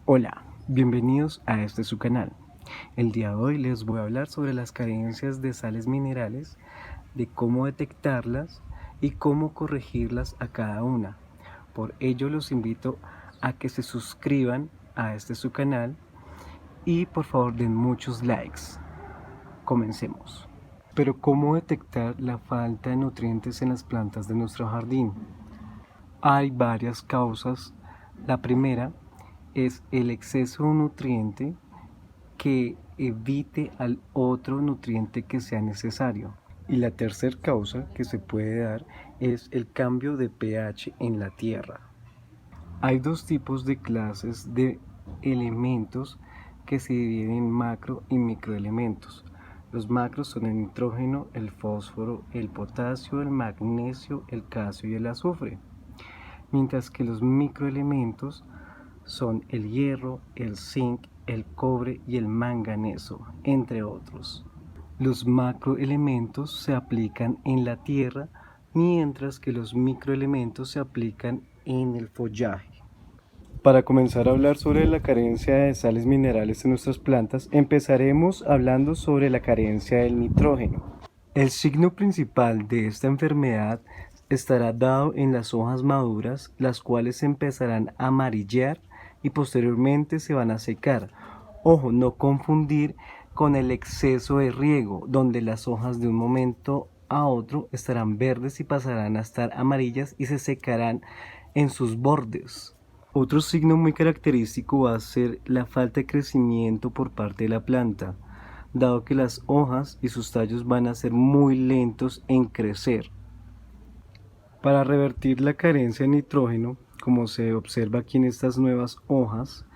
Hola, bienvenidos a su canal. El día de hoy les voy a hablar sobre las carencias de sales minerales, de cómo detectarlas y cómo corregirlas a cada una. Por ello los invito a que se suscriban a su canal y por favor den muchos likes. Comencemos. Pero ¿cómo detectar la falta de nutrientes en las plantas de nuestro jardín? Hay varias causas. La primera es el exceso de un nutriente que evite al otro nutriente que sea necesario. Y la tercera causa que se puede dar es el cambio de pH en la tierra. Hay dos tipos de clases de elementos que se dividen en macro y microelementos. Los macros son el nitrógeno, el fósforo, el potasio, el magnesio, el calcio y el azufre. Mientras que los microelementos son el hierro, el zinc, el cobre y el manganeso, entre otros. Los macroelementos se aplican en la tierra, mientras que los microelementos se aplican en el follaje. Para comenzar a hablar sobre la carencia de sales minerales en nuestras plantas, empezaremos hablando sobre la carencia del nitrógeno. El signo principal de esta enfermedad estará dado en las hojas maduras, las cuales empezarán a amarillar y posteriormente se van a secar. Ojo, no confundir con el exceso de riego, donde las hojas de un momento a otro estarán verdes y pasarán a estar amarillas y se secarán en sus bordes. Otro signo muy característico va a ser la falta de crecimiento por parte de la planta, dado que las hojas y sus tallos van a ser muy lentos en crecer. Para revertir la carencia de nitrógeno, como se observa aquí en estas nuevas hojas,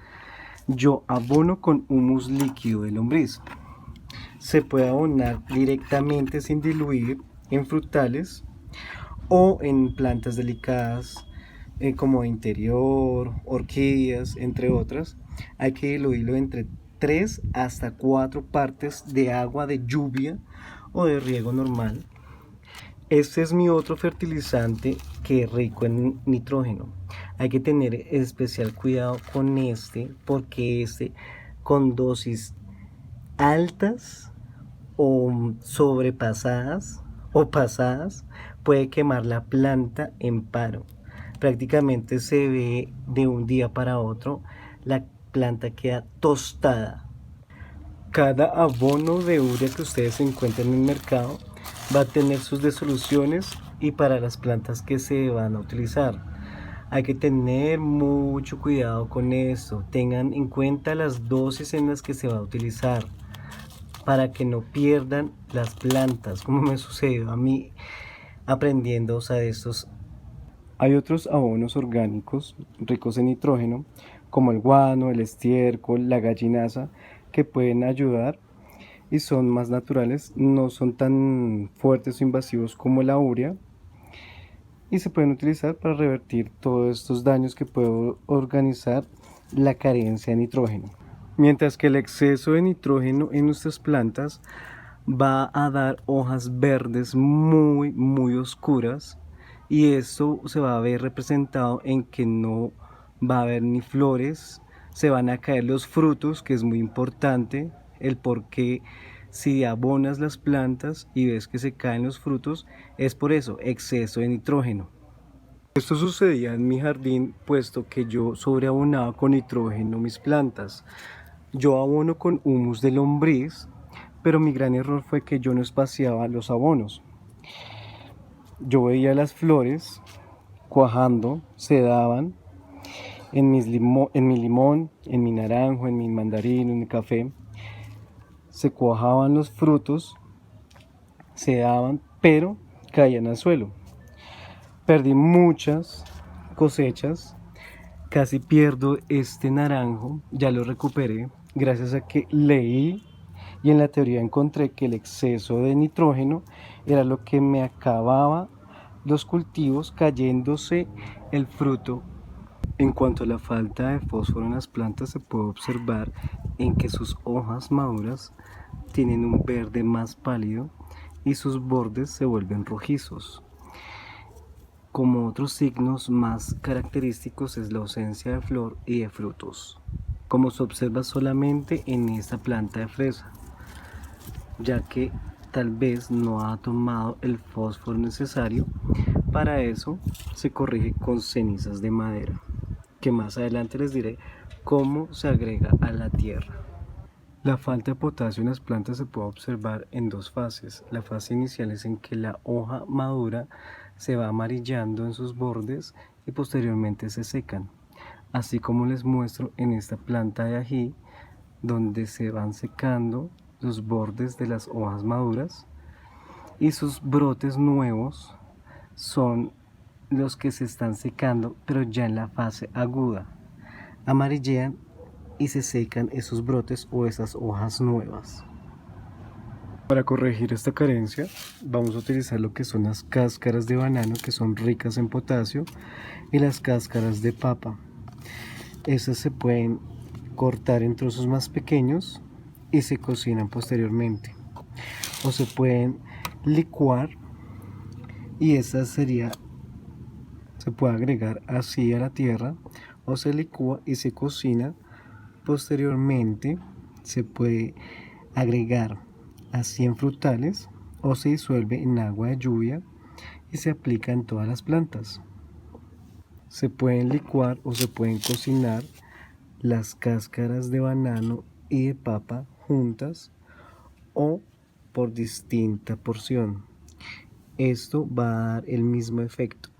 yo abono con humus líquido de lombriz. Se puede abonar directamente sin diluir en frutales o en plantas delicadas como interior, orquídeas, entre otras. Hay que diluirlo entre 3 hasta 4 partes de agua de lluvia o de riego normal. Este es mi otro fertilizante que es rico en nitrógeno. Hay que tener especial cuidado con este porque con dosis altas o sobrepasadas o pasadas puede quemar la planta en paro. Prácticamente se ve de un día para otro, la planta queda tostada. Cada abono de urea que ustedes encuentren en el mercado va a tener sus disoluciones y para las plantas que se van a utilizar. Hay que tener mucho cuidado con esto. Tengan en cuenta las dosis en las que se va a utilizar para que no pierdan las plantas, como me sucedió a mí aprendiendo de estos. Hay otros abonos orgánicos ricos en nitrógeno, como el guano, el estiércol, la gallinaza, que pueden ayudar y son más naturales, no son tan fuertes o invasivos como la urea y se pueden utilizar para revertir todos estos daños que puede organizar la carencia de nitrógeno. Mientras que el exceso de nitrógeno en nuestras plantas va a dar hojas verdes muy oscuras y esto se va a ver representado en que no va a haber ni flores, se van a caer los frutos, que es muy importante, el por qué si abonas las plantas y ves que se caen los frutos, es por eso, exceso de nitrógeno. Esto sucedía en mi jardín puesto que yo sobreabonaba con nitrógeno mis plantas. Yo abono con humus de lombriz, pero mi gran error fue que yo no espaciaba los abonos. Yo veía las flores cuajando, se daban en mi limón, en mi naranjo, en mi mandarino, en mi café. Se cuajaban los frutos, se daban, pero caían al suelo. Perdí muchas cosechas, casi pierdo este naranjo, ya lo recuperé gracias a que leí y en la teoría encontré que el exceso de nitrógeno era lo que me acababa los cultivos, cayéndose el fruto. En cuanto a la falta de fósforo en las plantas, se puede observar en que sus hojas maduras tienen un verde más pálido y sus bordes se vuelven rojizos. Como otros signos más característicos es la ausencia de flor y de frutos. como se observa solamente en esta planta de fresa, ya que tal vez no ha tomado el fósforo necesario. Para eso se corrige con cenizas de madera, que más adelante les diré cómo se agrega a la tierra. La falta de potasio en las plantas se puede observar en dos fases. La fase inicial es en que la hoja madura se va amarillando en sus bordes y posteriormente se secan, así como les muestro en esta planta de ají, donde se van secando los bordes de las hojas maduras y sus brotes nuevos son los que se están secando, pero ya en la fase aguda. Amarillean y se secan esos brotes o esas hojas nuevas. Para corregir esta carencia vamos a utilizar lo que son las cáscaras de banano, que son ricas en potasio, y las cáscaras de papa. Estas se pueden cortar en trozos más pequeños y se cocinan posteriormente, o se pueden licuar y esta se puede agregar así a la tierra, o se licúa y se cocina. Posteriormente se puede agregar así en frutales o se disuelve en agua de lluvia y se aplica en todas las plantas. Se pueden licuar o se pueden cocinar las cáscaras de banano y de papa juntas o por distinta porción. Esto va a dar el mismo efecto.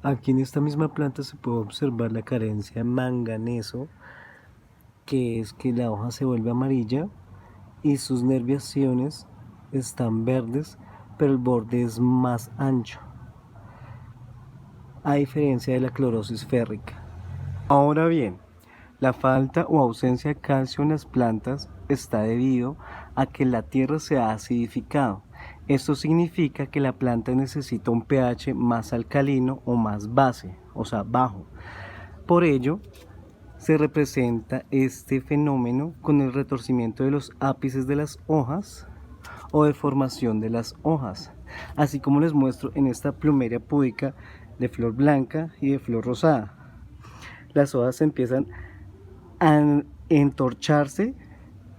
Aquí en esta misma planta se puede observar la carencia de manganeso, que es que la hoja se vuelve amarilla y sus nerviaciones están verdes, pero el borde es más ancho, a diferencia de la clorosis férrica. Ahora bien, la falta o ausencia de calcio en las plantas está debido a que la tierra se ha acidificado. Esto significa que la planta necesita un pH más alcalino o más base, o sea, bajo. Por ello, se representa este fenómeno con el retorcimiento de los ápices de las hojas o deformación de las hojas, así como les muestro en esta plumeria púdica de flor blanca y de flor rosada. Las hojas empiezan a entorcharse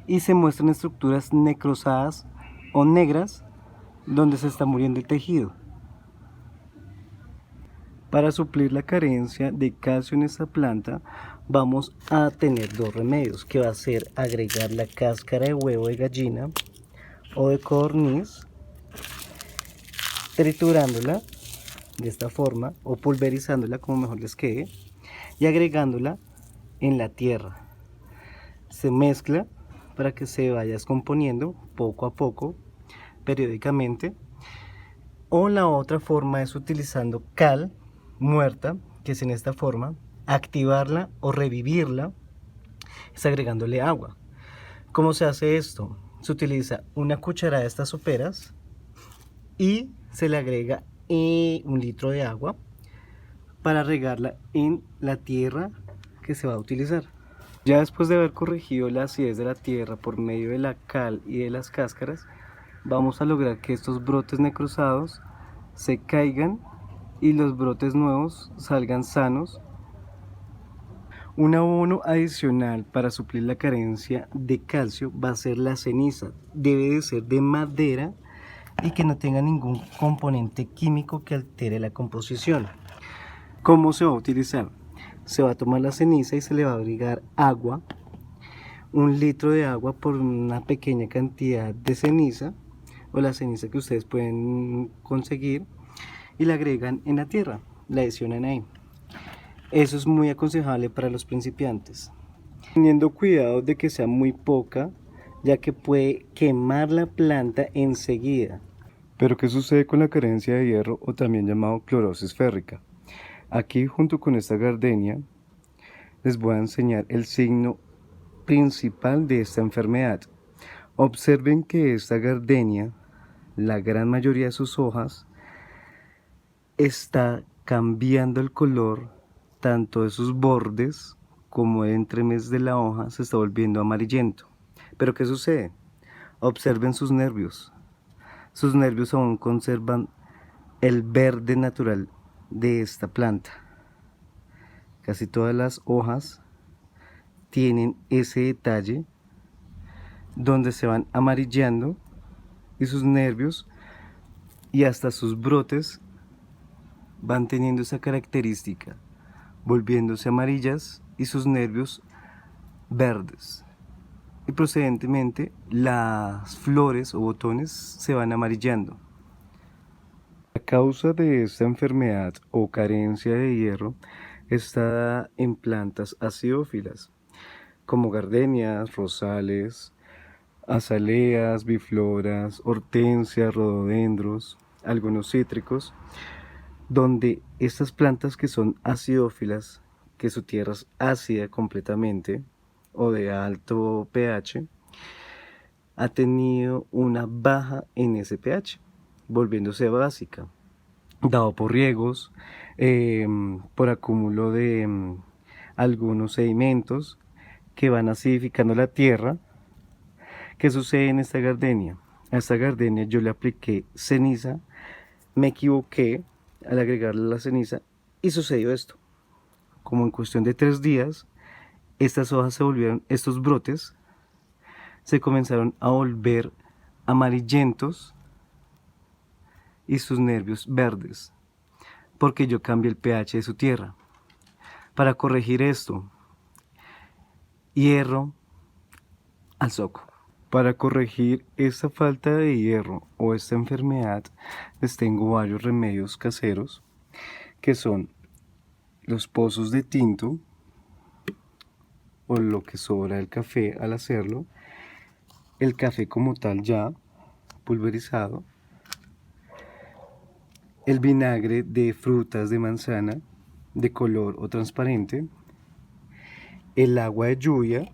y se muestran estructuras necrosadas o negras donde se está muriendo el tejido. Para suplir la carencia de calcio en esta planta vamos a tener dos remedios, que va a ser agregar la cáscara de huevo de gallina o de codorniz, triturándola de esta forma o pulverizándola como mejor les quede y agregándola en la tierra. Se mezcla para que se vaya descomponiendo poco a poco, periódicamente. O la otra forma es utilizando cal muerta, que es en esta forma, activarla o revivirla, es agregándole agua. ¿Cómo se hace esto? Se utiliza una cucharada de estas soperas y se le agrega 1 litro de agua para regarla en la tierra que se va a utilizar. Ya después de haber corregido la acidez de la tierra por medio de la cal y de las cáscaras, vamos a lograr que estos brotes necrosados se caigan y los brotes nuevos salgan sanos. Un abono adicional para suplir la carencia de calcio va a ser la ceniza. Debe de ser de madera y que no tenga ningún componente químico que altere la composición. ¿Cómo se va a utilizar? Se va a tomar la ceniza y se le va a agregar agua, 1 litro de agua por una pequeña cantidad de ceniza o la ceniza que ustedes pueden conseguir, y la agregan en la tierra, la adicionan ahí. Eso es muy aconsejable para los principiantes, teniendo cuidado de que sea muy poca, ya que puede quemar la planta enseguida. Pero ¿qué sucede con la carencia de hierro o también llamado clorosis férrica? Aquí junto con esta gardenia les voy a enseñar el signo principal de esta enfermedad. Observen que esta gardenia, la gran mayoría de sus hojas, está cambiando el color tanto de sus bordes como el entremés de la hoja se está volviendo amarillento. ¿Pero qué sucede? Observen sus nervios. Sus nervios aún conservan el verde natural de esta planta. Casi todas las hojas tienen ese detalle donde se van amarillando y sus nervios y hasta sus brotes van teniendo esa característica, volviéndose amarillas y sus nervios verdes. Y procedentemente las flores o botones se van amarillando. La causa de esta enfermedad o carencia de hierro está dada en plantas acidófilas, como gardenias, rosales, azaleas, bifloras, hortensias, rododendros, algunos cítricos, donde estas plantas que son acidófilas, que su tierra es ácida completamente o de alto pH, ha tenido una baja en ese pH, volviéndose básica, dado por riegos, por acúmulo de algunos sedimentos que van acidificando la tierra. ¿Qué sucede en esta gardenia? A esta gardenia yo le apliqué ceniza, me equivoqué al agregarle la ceniza y sucedió esto. Como en cuestión de 3 días, estas hojas se volvieron, estos brotes se comenzaron a volver amarillentos y sus nervios verdes, porque yo cambié el pH de su tierra. Para corregir esto, hierro al zoco. Para corregir esta falta de hierro o esta enfermedad, les tengo varios remedios caseros, que son los pozos de tinto, o lo que sobra del café al hacerlo, el café como tal ya pulverizado, el vinagre de frutas de manzana de color o transparente, el agua de lluvia,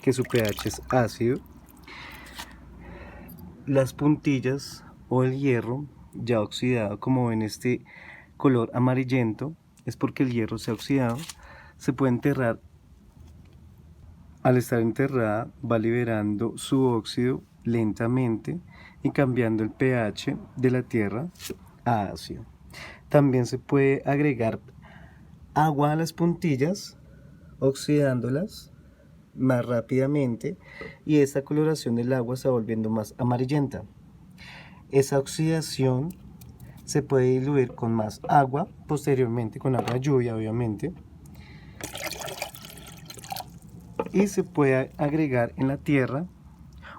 que su pH es ácido, las puntillas o el hierro ya oxidado, como ven este color amarillento, es porque el hierro se ha oxidado, se puede enterrar. Al estar enterrada va liberando su óxido lentamente y cambiando el pH de la tierra a ácido. También se puede agregar agua a las puntillas, oxidándolas más rápidamente, y esta coloración del agua se va volviendo más amarillenta. Esa oxidación se puede diluir con más agua, posteriormente con agua de lluvia obviamente, y se puede agregar en la tierra,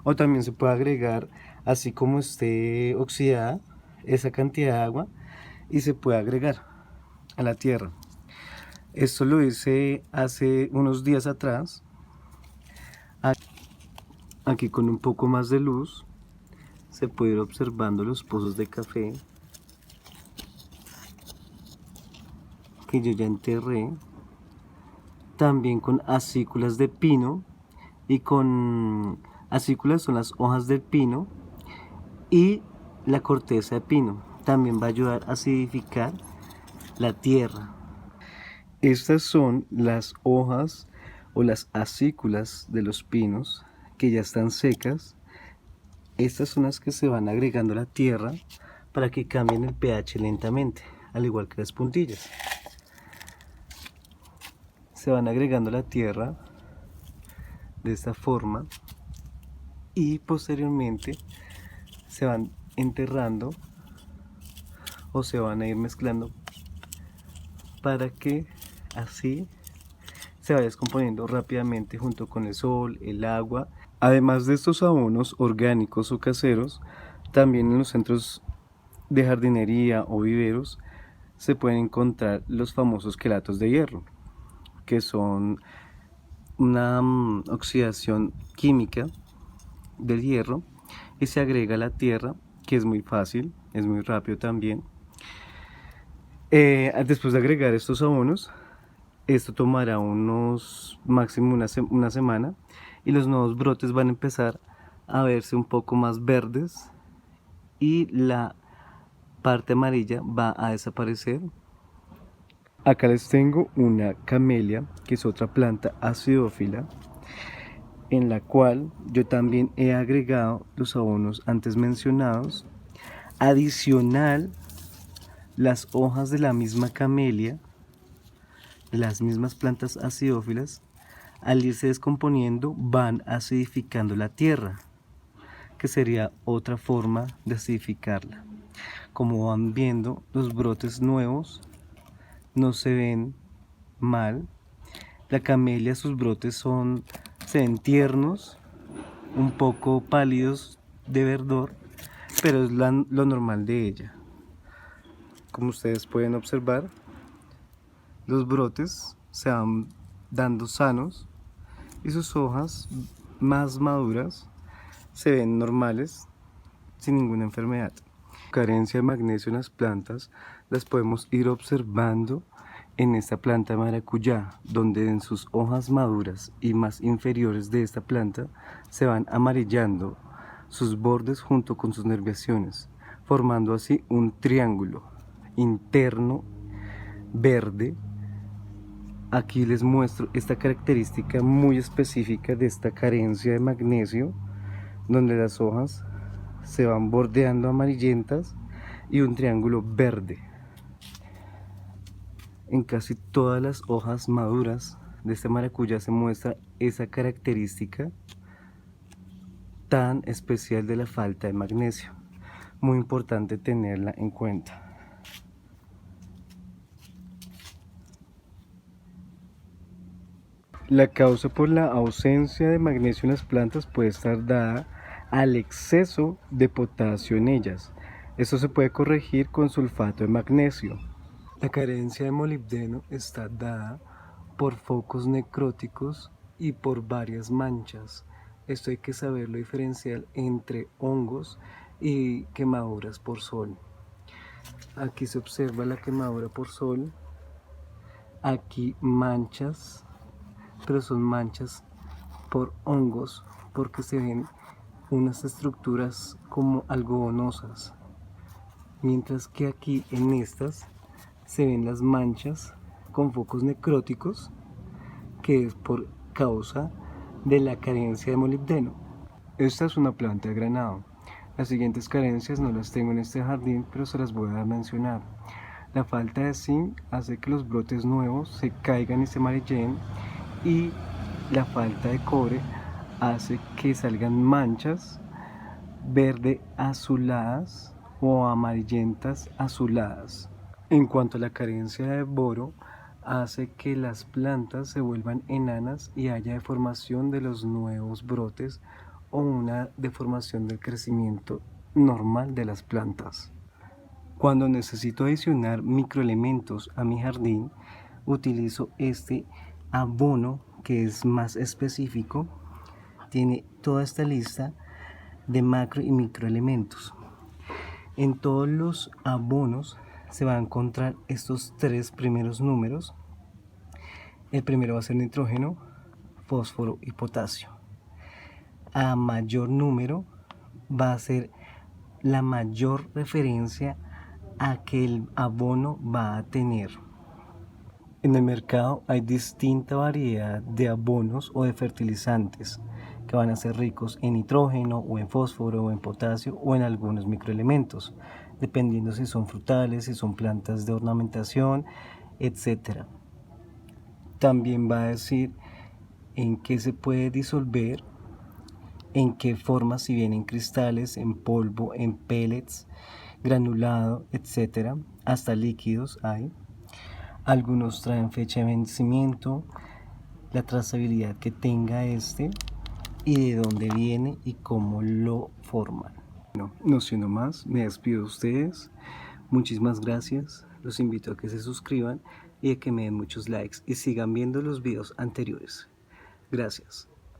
o también se puede agregar así como esté oxidada esa cantidad de agua, y se puede agregar a la tierra. Esto lo hice hace unos días atrás. Aquí con un poco más de luz se puede ir observando los pozos de café que yo ya enterré, también con acículas de pino, y con acículas son las hojas del pino y la corteza de pino. También va a ayudar a acidificar la tierra. Estas son las hojas o las acículas de los pinos que ya están secas. Estas son las que se van agregando a la tierra para que cambien el pH lentamente, al igual que las puntillas. Se van agregando a la tierra de esta forma y posteriormente se van enterrando o se van a ir mezclando para que así se vaya descomponiendo rápidamente junto con el sol, el agua. Además de estos abonos orgánicos o caseros, también en los centros de jardinería o viveros se pueden encontrar los famosos quelatos de hierro, que son una oxidación química del hierro y se agrega a la tierra, que es muy fácil, es muy rápido también. Después de agregar estos abonos, esto tomará unos máximo una semana, y los nuevos brotes van a empezar a verse un poco más verdes y la parte amarilla va a desaparecer. Acá les tengo una camelia, que es otra planta acidófila, en la cual yo también he agregado los abonos antes mencionados. Adicional, las hojas de la misma camelia, de las mismas plantas acidófilas, Al irse descomponiendo van acidificando la tierra, que sería otra forma de acidificarla. Como van viendo, los brotes nuevos no se ven mal. La camelia, sus brotes se ven tiernos, un poco pálidos de verdor, pero es lo normal de ella. Como ustedes pueden observar, los brotes se van dando sanos y sus hojas más maduras se ven normales, sin ninguna enfermedad. Carencia de magnesio en las plantas las podemos ir observando en esta planta de maracuyá, donde en sus hojas maduras y más inferiores de esta planta se van amarillando sus bordes junto con sus nerviaciones, formando así un triángulo interno verde. Aquí les muestro esta característica muy específica de esta carencia de magnesio, donde las hojas se van bordeando amarillentas y un triángulo verde. En casi todas las hojas maduras de este maracuyá se muestra esa característica tan especial de la falta de magnesio. Muy importante tenerla en cuenta. La causa por la ausencia de magnesio en las plantas puede estar dada al exceso de potasio en ellas. Esto se puede corregir con sulfato de magnesio. La carencia de molibdeno está dada por focos necróticos y por varias manchas. Esto hay que saberlo diferenciar entre hongos y quemaduras por sol. Aquí se observa la quemadura por sol. Aquí manchas, pero son manchas por hongos, porque se ven unas estructuras como algodonosas. Mientras que aquí en estas se ven las manchas con focos necróticos, que es por causa de la carencia de molibdeno. Esta es una planta de granado. Las siguientes carencias no las tengo en este jardín, pero se las voy a mencionar. La falta de zinc hace que los brotes nuevos se caigan y se amarillen, y la falta de cobre hace que salgan manchas verde azuladas o amarillentas azuladas. En cuanto a la carencia de boro, hace que las plantas se vuelvan enanas y haya deformación de los nuevos brotes o una deformación del crecimiento normal de las plantas. Cuando necesito adicionar microelementos a mi jardín, utilizo este abono que es más específico. Tiene toda esta lista de macro y microelementos. En todos los abonos se va a encontrar estos tres primeros números. El primero va a ser nitrógeno, fósforo y potasio. A mayor número va a ser la mayor referencia a que el abono va a tener. En el mercado hay distinta variedad de abonos o de fertilizantes que van a ser ricos en nitrógeno o en fósforo o en potasio o en algunos microelementos, dependiendo si son frutales, si son plantas de ornamentación, etc. También va a decir en qué se puede disolver, en qué forma, si vienen cristales, en polvo, en pellets, granulado, etc. Hasta líquidos hay. Algunos traen fecha de vencimiento, la trazabilidad que tenga y de dónde viene y cómo lo forman. Bueno, no siendo más, me despido de ustedes. Muchísimas gracias. Los invito a que se suscriban y a que me den muchos likes y sigan viendo los videos anteriores. Gracias.